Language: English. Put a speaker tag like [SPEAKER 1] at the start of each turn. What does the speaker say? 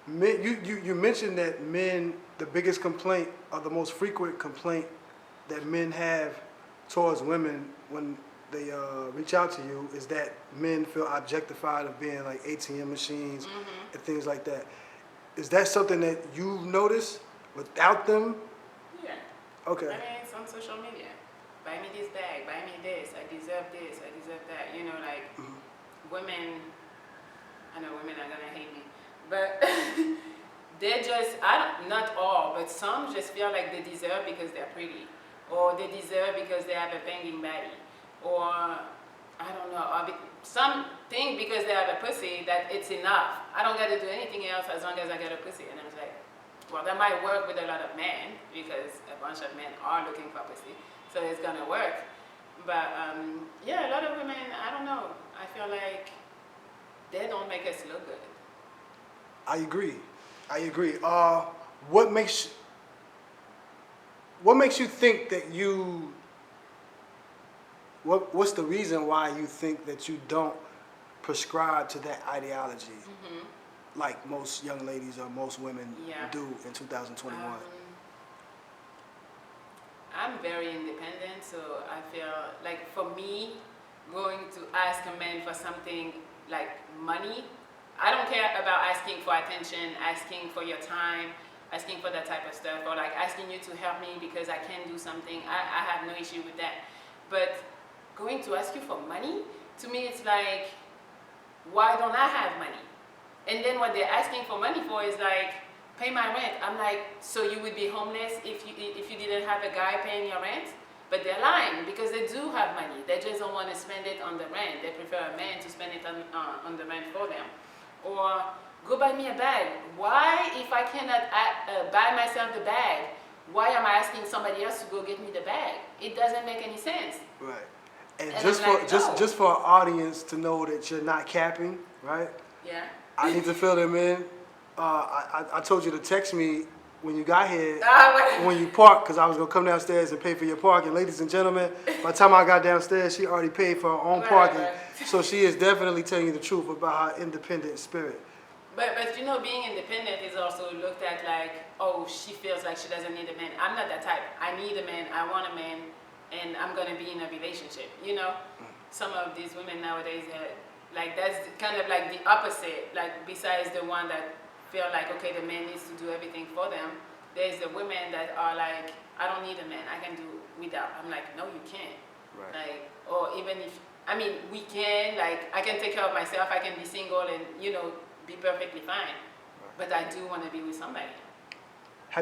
[SPEAKER 1] Men, you mentioned that men, the biggest complaint or the most frequent complaint that men have towards women when they reach out to you is that men feel objectified of being like ATM machines and things like that. Is that something that you've noticed without them?
[SPEAKER 2] Yeah.
[SPEAKER 1] Okay.
[SPEAKER 2] I mean, it's on social media. Buy me this bag, buy me this, I deserve this, I deserve that. You know, like women, I know women are gonna hate me, but they just, not all, but some just feel like they deserve because they're pretty, or they deserve because they have a banging body, or I don't know, or some think because they have a pussy that it's enough. I don't got to do anything else as long as I get a pussy. And I was like, well, that might work with a lot of men because a bunch of men are looking for pussy, so it's gonna work. But yeah, a lot of women, I don't know. I feel like they don't make us look good.
[SPEAKER 1] I agree. I agree. What makes you think that you? What's the reason why you think that you don't prescribe to that ideology, like most young ladies or most women do in 2021?
[SPEAKER 2] I'm very independent, so I feel like for me, going to ask a man for something like money, I don't care about asking for attention, asking for your time, asking for that type of stuff, or like asking you to help me because I can do something. I have no issue with that. But going to ask you for money, to me it's like, why don't I have money? And then what they're asking for money for is like, pay my rent. I'm like, so you would be homeless if you didn't have a guy paying your rent? But they're lying because they do have money. They just don't want to spend it on the rent. They prefer a man to spend it on the rent for them. Or go buy me a bag. Why, if I cannot buy myself the bag, why am I asking somebody else to go get me the bag? It doesn't make any sense.
[SPEAKER 1] Right. And
[SPEAKER 2] And
[SPEAKER 1] just
[SPEAKER 2] I'm
[SPEAKER 1] for
[SPEAKER 2] like, no.
[SPEAKER 1] just for our audience to know that you're not capping, right?
[SPEAKER 2] Yeah.
[SPEAKER 1] I need to fill them in. I told you to text me when you got here, when you parked, because I was going to come downstairs and pay for your parking. Ladies and gentlemen, by the time I got downstairs, she already paid for her own parking.
[SPEAKER 2] Right.
[SPEAKER 1] So she is definitely telling you the truth about her independent spirit.
[SPEAKER 2] But you know, being independent is also looked at like, oh, she feels like she doesn't need a man. I'm not that type. I need a man, I want a man, and I'm going to be in a relationship, you know? Some of these women nowadays, like that's kind of like the opposite. Like besides the one that feel like, okay, the man needs to do everything for them, there's the women that are like, I don't need a man, I can do without. I'm like, no, you can't.
[SPEAKER 1] Right.
[SPEAKER 2] Like, or even if, I mean, we can, like, I can take care of myself, I can be single and, you know, be perfectly fine. Right. But I do want to be with somebody.